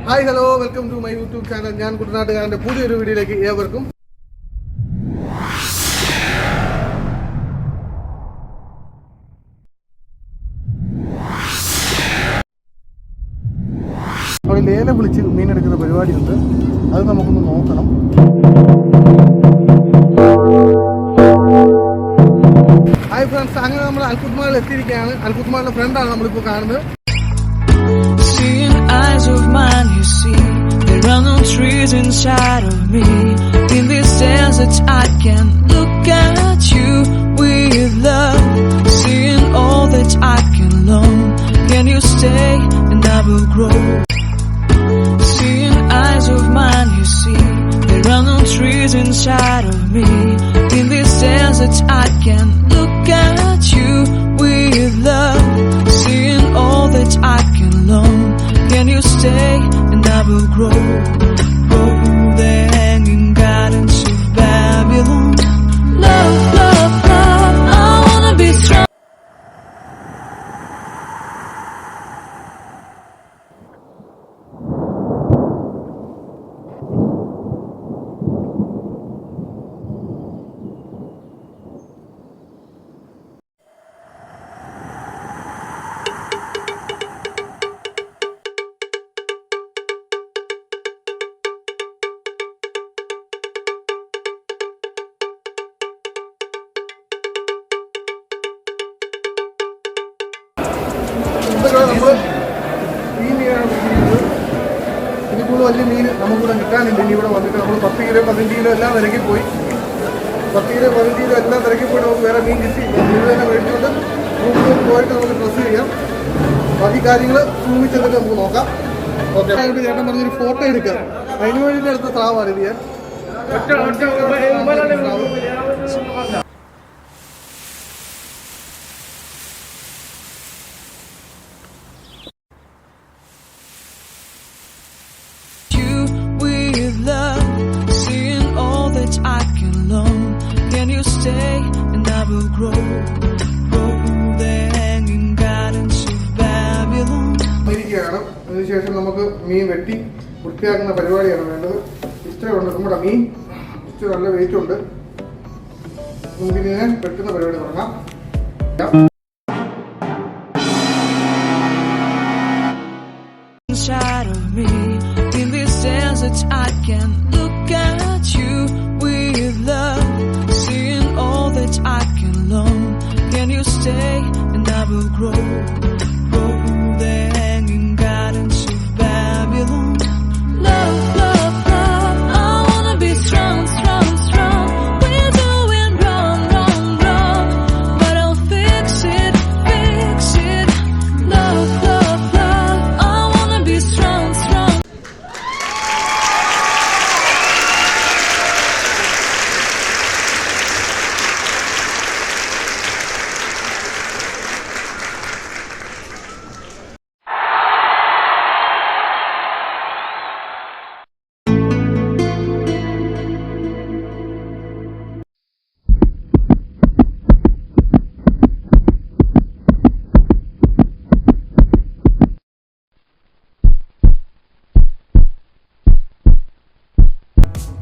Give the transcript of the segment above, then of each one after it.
Hi hello welcome to my YouTube channel. ഞാൻ കുട്ടനാട്ടുകാരൻ്റെ പുതിയൊരു വീഡിയോയിലേക്ക് ഏവർക്കും അവിടെ ലേലം വിളിച്ച് മീനെടുക്കുന്ന പരിപാടിയുണ്ട്. അത് നമുക്കൊന്ന് നോക്കണം. ഹായ് ഫ്രണ്ട്സ്, അങ്ങനെ നമ്മൾ അൽകുത്ത് മാളിൽ എത്തിയിരിക്കുകയാണ്. അൽകുത്ത് മാളിന്റെ ഫ്രണ്ടാണ് നമ്മളിപ്പോൾ കാണുന്നത്. Eyes of mine, you see, there are no trees inside of me. In this desert I can look at you with love, seeing all that I can long. Can you stay and I will grow? Seeing eyes of mine, you see, there are no trees inside of me. In this desert I can look at you with love, seeing all that I can long. Can you stay and I will grow? Oh, the hanging gardens of Babylon. Love, love, love, I wanna be strong. നമ്മൾ ഈ മീനാണ് പിടിക്കുന്നത്. ഇതിപ്പോൾ വലിയ മീൻ നമുക്കിവിടെ കിട്ടാനില്ല. ഇനി ഇവിടെ വന്നിട്ട് നമ്മൾ 10 കിലോ 15 കിലോ എല്ലാം തിരക്കി പോയി. 10 കിലോ 15 കിലോ എല്ലാം തിരക്കി പോയിട്ട് നമുക്ക് വേറെ മീൻ കിട്ടി. ഇത് തന്നെ മേടിച്ചുകൊണ്ട് റൂമിൽ പോയിട്ട് നമുക്ക് ഡ്രസ്സ് ചെയ്യാം. ബാക്കി കാര്യങ്ങൾ റൂമിൽ ചെന്നിട്ട് നമുക്ക് നോക്കാം. ഓക്കെ, ചേട്ടൻ പറഞ്ഞൊരു ഫോട്ടോ എടുക്കാം. അതിന് വേണ്ടിയിട്ട് എടുത്ത സ്രാവാണ് ഇത്. I can long. Can you stay and I will grow? Oh, the hanging gardens of Babylon. ഇരിക്കുകയാണ്. അതിനുശേഷം നമുക്ക് മീൻ വെട്ടി വൃത്തിയാക്കുന്ന പരിപാടിയാണ് വേണ്ടത്. ഇഷ്ടമുണ്ട് നമ്മുടെ മീൻ, ഇഷ്ടം നല്ല വെയിറ്റ് ഉണ്ട്. നമുക്കിങ്ങനെ വെട്ടുന്ന പരിപാടി തുടങ്ങാം. Inside of me, in this desert I can look at you with love, seeing all that I can long. Can you stay and I will grow? Oh, the hanging gardens of Babylon. Love, love, love, I wanna be strong, strong, strong. We're doing wrong, wrong, wrong, but I'll fix it, fix it. Love, love, love, I wanna be strong, strong.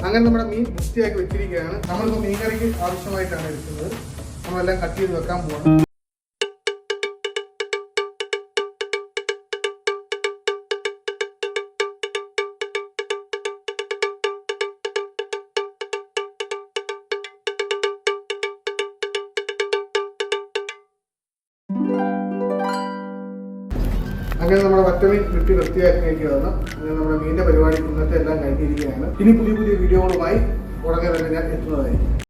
അങ്ങനെ നമ്മുടെ മീൻ വൃത്തിയാക്കി വെച്ചിരിക്കുകയാണ്. നമ്മളിപ്പോൾ മീൻകറിക്ക് ആവശ്യമായിട്ടാണ് എടുക്കുന്നത്. നമ്മളെല്ലാം cut ചെയ്ത് വെക്കാൻ പോകണം. അങ്ങനെ നമ്മുടെ വറ്റമീൻ വെട്ടി വൃത്തിയാക്കിയിരിക്കുകയാണ്. അങ്ങനെ നമ്മുടെ മീനിന്റെ പരിപാടി ഇന്നത്തെ എല്ലാം കഴിഞ്ഞിരിക്കുകയാണ്. ഇനി പുതിയ പുതിയ വീഡിയോകളുമായി ഉടനെ തന്നെ ഞാൻ എത്തുന്നതായിരിക്കും.